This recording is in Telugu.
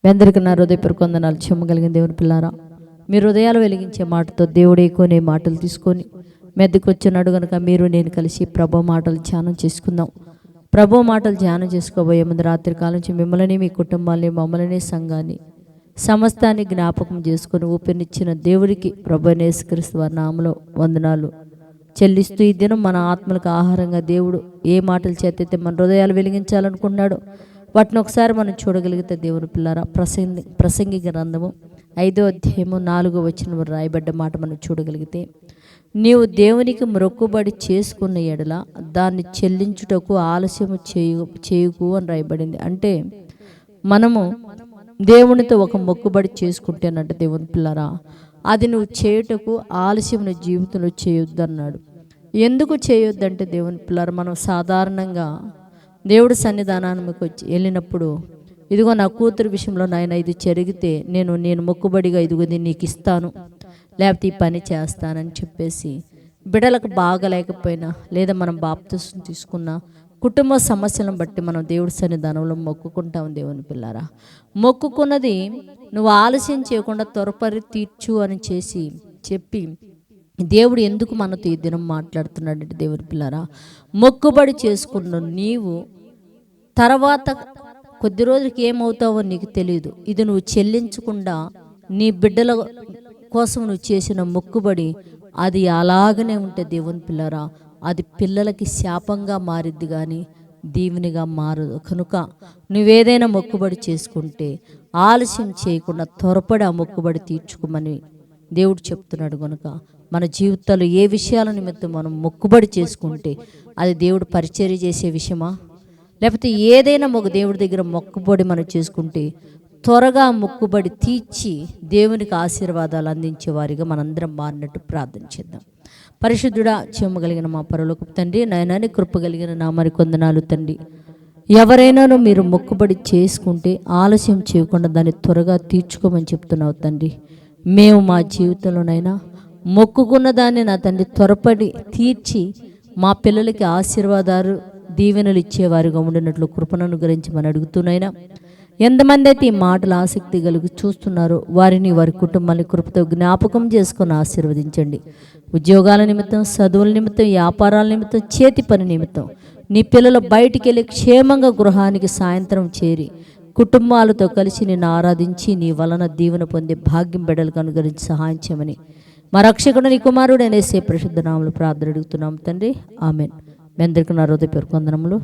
మీ అందరికీ నా హృదయపూర్వక వందనాలు. చెమ్మగలిగిన దేవుని పిల్లారా, మీ హృదయాలు వెలిగించే మాటతో దేవుడే కొనే మాటలు తీసుకొని మెద్దకు వచ్చినాడు కనుక మీరు నేను కలిసి ప్రభు మాటలు ధ్యానం చేసుకుందాం. ప్రభు మాటలు ధ్యానం చేసుకోబోయే ముందు రాత్రి కాలం నుంచి మిమ్మల్ని, మీ కుటుంబాన్ని, మమ్మల్ని, సంఘాన్ని, సమస్తాన్ని జ్ఞాపకం చేసుకొని ఊపిరినిచ్చిన దేవుడికి ప్రభు యేసుక్రీస్తు వారి నామములో వందనాలు చెల్లిస్తూ, ఈ దినం మన ఆత్మలకు ఆహారంగా దేవుడు ఏ మాటలు చేతైతే మన హృదయాలు వెలిగించాలనుకున్నాడో వాటిని ఒకసారి మనం చూడగలిగితే దేవుని పిల్లారా, ప్రసంగి గ్రంథము 5వ అధ్యాయము 4వ వచనం రాయబడ్డ మాట మనం చూడగలిగితే, నీవు దేవునికి మొక్కుబడి చేసుకున్న ఎడల దాన్ని చెల్లించుటకు ఆలస్యము చేయకు అని రాయబడింది. అంటే మనము దేవునితో ఒక మొక్కుబడి చేసుకుంటేనంట దేవుని పిల్లారా, అది నువ్వు చేయుటకు ఆలస్యం నీ జీవితంలో చేయొద్దన్నాడు. ఎందుకు చేయొద్దంటే దేవుని పిల్లారా, మనం సాధారణంగా దేవుడి సన్నిధానానికి వచ్చి వెళ్ళినప్పుడు, ఇదిగో నా కూతురు విషయంలో నాయన ఇది జరిగితే నేను మొక్కుబడిగా ఇదిగో నీకు ఇస్తాను, లేకపోతే ఈ పని చేస్తానని చెప్పేసి, బిడ్డలకు బాగలేకపోయినా లేదా మనం బాప్తిసం తీసుకున్న కుటుంబ సమస్యలను బట్టి మనం దేవుడి సన్నిధానంలో మొక్కుకుంటాం. దేవుని పిల్లారా, మొక్కుకున్నది నువ్వు ఆలస్యం చేయకుండా త్వరపరి తీర్చు అని చెప్పి దేవుడు ఎందుకు మనతో ఈ దినం మాట్లాడుతున్నాడంటే దేవుని పిల్లారా, మొక్కుబడి చేసుకున్న నీవు తర్వాత కొద్ది రోజులకి ఏమవుతావో నీకు తెలియదు. ఇది నువ్వు చెల్లించకుండా నీ బిడ్డల కోసం నువ్వు చేసిన మొక్కుబడి అది అలాగనే ఉంటే దేవుని పిల్లారా, అది పిల్లలకి శాపంగా మారిద్ది కానీ దీవెనిగా మారదు. కనుక నువ్వేదైనా మొక్కుబడి చేసుకుంటే ఆలస్యం చేయకుండా త్వరపడి ఆ మొక్కుబడి తీర్చుకోమని దేవుడు చెప్తున్నాడు. కనుక మన జీవితాల్లో ఏ విషయాల నిమిత్తం మనం మొక్కుబడి చేసుకుంటే అది దేవుడు పరిచర్య చేసే విషయమా, లేకపోతే ఏదైనా దేవుడి దగ్గర మొక్కుబడి మనం చేసుకుంటే త్వరగా మొక్కుబడి తీర్చి దేవునికి ఆశీర్వాదాలు అందించే వారిగా మనందరం మారినట్టు ప్రార్థన చేద్దాం. పరిశుద్ధుడా, చెమ్మగలిగిన మా పరలోకపు తండ్రి, నాయనాని కృపగలిగిన నా మరి కొందనాలు తండ్రి, ఎవరైనాను మీరు మొక్కుబడి చేసుకుంటే ఆలస్యం చేయకుండా దాన్ని త్వరగా తీర్చుకోమని చెప్తున్నావు తండ్రి. మేము మా జీవితంలోనైనా మొక్కుకున్న దాన్ని నా తండ్రి త్వరపడి తీర్చి మా పిల్లలకి ఆశీర్వాదాలు దీవెనలు ఇచ్చేవారుగా ఉండినట్లు కృపణను గురించి మనం అడుగుతున్నాయినా, ఎంతమంది అయితే ఈ మాటలు ఆసక్తి కలిగి చూస్తున్నారో వారిని, వారి కుటుంబాన్ని కృపతో జ్ఞాపకం చేసుకొని ఆశీర్వదించండి. ఉద్యోగాల నిమిత్తం, చదువుల నిమిత్తం, వ్యాపారాల నిమిత్తం, చేతి పని నిమిత్తం నీ పిల్లలు బయటికి వెళ్ళి క్షేమంగా గృహానికి సాయంత్రం చేరి కుటుంబాలతో కలిసి నిన్ను ఆరాధించి నీ వలన దీవెన పొందే భాగ్యం బిడ్డలకు అనుగ్రహించి సహాయం చేయమని మా రక్షకుడు నీ కుమారుడు యేసు పరిశుద్ధ నామములో ప్రార్థన అడుగుతున్నాం తండ్రి, ఆమెన్. మీ అందరికీ నా హృదయపూర్వక వందనములు.